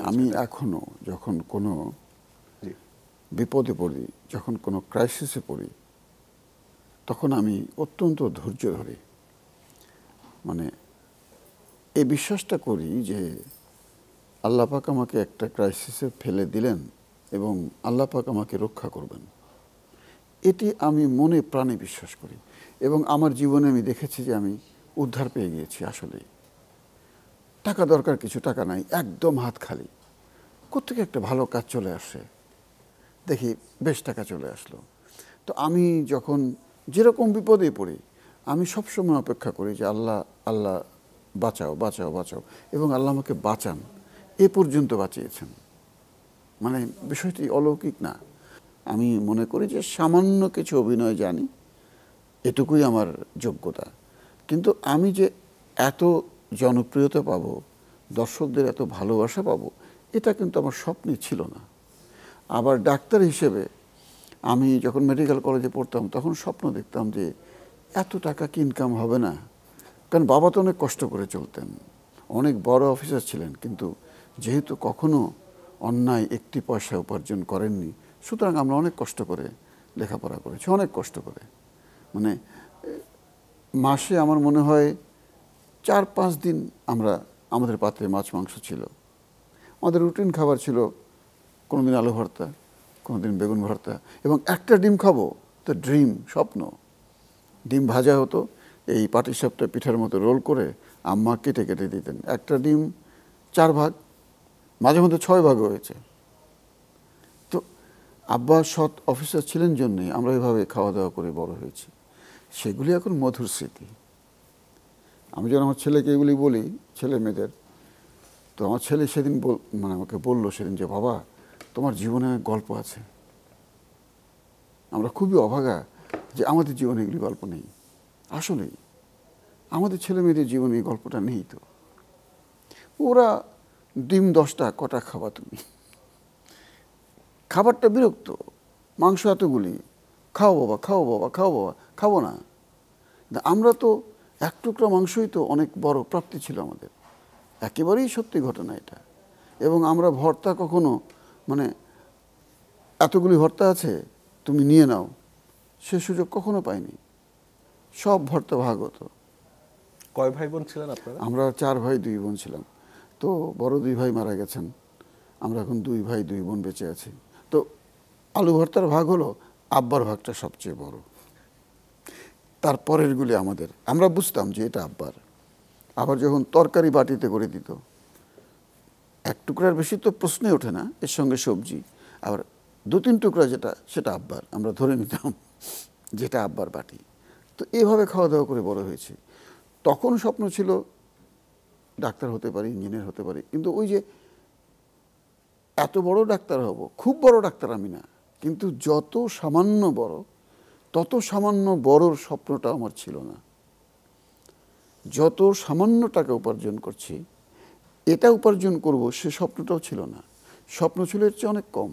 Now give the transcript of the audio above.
আমি এখনো যখন কোনো বিপদে পড়ি, যখন কোনো ক্রাইসিসে পড়ি, তখন আমি অত্যন্ত ধৈর্য ধরি। মানে এই বিশ্বাসটা করি যে আল্লাহ পাক আমাকে একটা ক্রাইসিসে ফেলে দিলেন এবং আল্লাহ পাক আমাকে রক্ষা করবেন। এটি আমি মনে প্রাণে বিশ্বাস করি এবং আমার জীবনে আমি দেখেছি যে আমি উদ্ধার পেয়ে গিয়েছি। আসলেই টাকা দরকার, কিছু টাকা নাই, একদম হাত খালি। কোত্থেকে একটা ভালো কাজ চলে আসে, দেখি বেশ টাকা চলে আসলো। তো আমি যখন যেরকম বিপদে পড়ি, আমি সবসময় অপেক্ষা করি যে আল্লাহ আল্লাহ বাঁচাও বাঁচাও বাঁচাও, এবং আল্লাহ আমাকে বাঁচান, এ পর্যন্ত বাঁচিয়েছেন। মানে বিষয়টি অলৌকিক না। আমি মনে করি যে সামান্য কিছু অভিনয় জানি, এটুকুই আমার যোগ্যতা। কিন্তু আমি যে এত জনপ্রিয়তা পাবো, দর্শকদের এত ভালোবাসা পাবো, এটা কিন্তু আমার স্বপ্নে ছিল না। আবার ডাক্তার হিসেবে আমি যখন মেডিকেল কলেজে পড়তাম, তখন স্বপ্ন দেখতাম যে এত টাকা কি ইনকাম হবে না। কারণ বাবা তো অনেক কষ্ট করে চলতেন, অনেক বড় অফিসার ছিলেন, কিন্তু যেহেতু কখনো অন্যায় একটি পয়সা উপার্জন করেননি, সুতরাং আমরা অনেক কষ্ট করে লেখাপড়া করেছি, অনেক কষ্ট করে। মানে মাসে আমার মনে হয় 4-5 দিন আমাদের পাত্রে মাছ মাংস ছিল। আমাদের রুটিন খাবার ছিল কোনোদিন আলু ভর্তা, কোনোদিন বেগুন ভর্তা, এবং একটা ডিম খাবো তো ড্রিম, স্বপ্ন। ডিম ভাজা হতো, এই পাটিসাপটা পিঠার মতো রোল করে আম্মা কেটে কেটে দিতেন। একটা ডিম 4 ভাগ, মাঝে মধ্যে 6 ভাগ হয়েছে। তো আব্বা সৎ অফিসার ছিলেন জন্যে আমরা এভাবে খাওয়া দাওয়া করে বড় হয়েছি। সেগুলি এখন মধুর স্মৃতি। আমি যখন আমার ছেলেকে এগুলি বলি, ছেলে মেয়েদের, তো আমার ছেলে সেদিন আমাকে বললো সেদিন যে বাবা, তোমার জীবনে গল্প আছে। আমরা খুবই অভাগা যে আমাদের জীবনে এগুলি গল্প নেই। আসলেই আমাদের ছেলে মেয়েদের জীবনে এই গল্পটা নেই। তো ওরা ডিম 10টা, কটা খাবা তুমি? খাবারটা বিরক্ত, মাংস এতগুলি, খাও বাবা খাও বাবা খাও বাবা, খাবো না। আমরা তো 1 টুকরা মাংসই তো অনেক বড় প্রাপ্তি ছিল আমাদের। একেবারেই সত্যি ঘটনা এটা। এবং আমরা ভর্তা কখনো, মানে এতগুলি ভর্তা আছে তুমি নিয়ে নাও, সে সুযোগ কখনো পাইনি। সব ভর্তা ভাগ হতো। কয় ভাই বোন ছিলেন আপনারা? আমরা 4 ভাই 2 বোন ছিলাম। তো বড় 2 ভাই মারা গেছেন, আমরা এখন 2 ভাই 2 বোন বেঁচে আছি। তো আলু ভর্তার ভাগ হলো, আব্বার ভাগটা সবচেয়ে বড়, তারপরেরগুলি আমাদের। আমরা বুঝতাম যে এটা আব্বার। আবার যখন তরকারি বাটিতে করে দিত, 1 টুকরার বেশি তো প্রশ্নই ওঠে না, এর সঙ্গে সবজি, আবার 2-3 টুকরা যেটা, সেটা আব্বার। আমরা ধরে নিতাম যেটা আব্বার বাটি। তো এইভাবে খাওয়া দাওয়া করে বড় হয়েছে। তখন স্বপ্ন ছিল ডাক্তার হতে পারি, ইঞ্জিনিয়ার হতে পারি, কিন্তু ওই যে এত বড় ডাক্তার হব, খুব বড় ডাক্তার আমি না, কিন্তু যত সামান্য বড়, তত সামান্য বড়র স্বপ্নটা আমার ছিল না। যত সামান্য টাকা উপার্জন করছি, এটা উপার্জন করব, সে স্বপ্নটাও ছিল না। স্বপ্ন ছিল এর চেয়ে অনেক কম।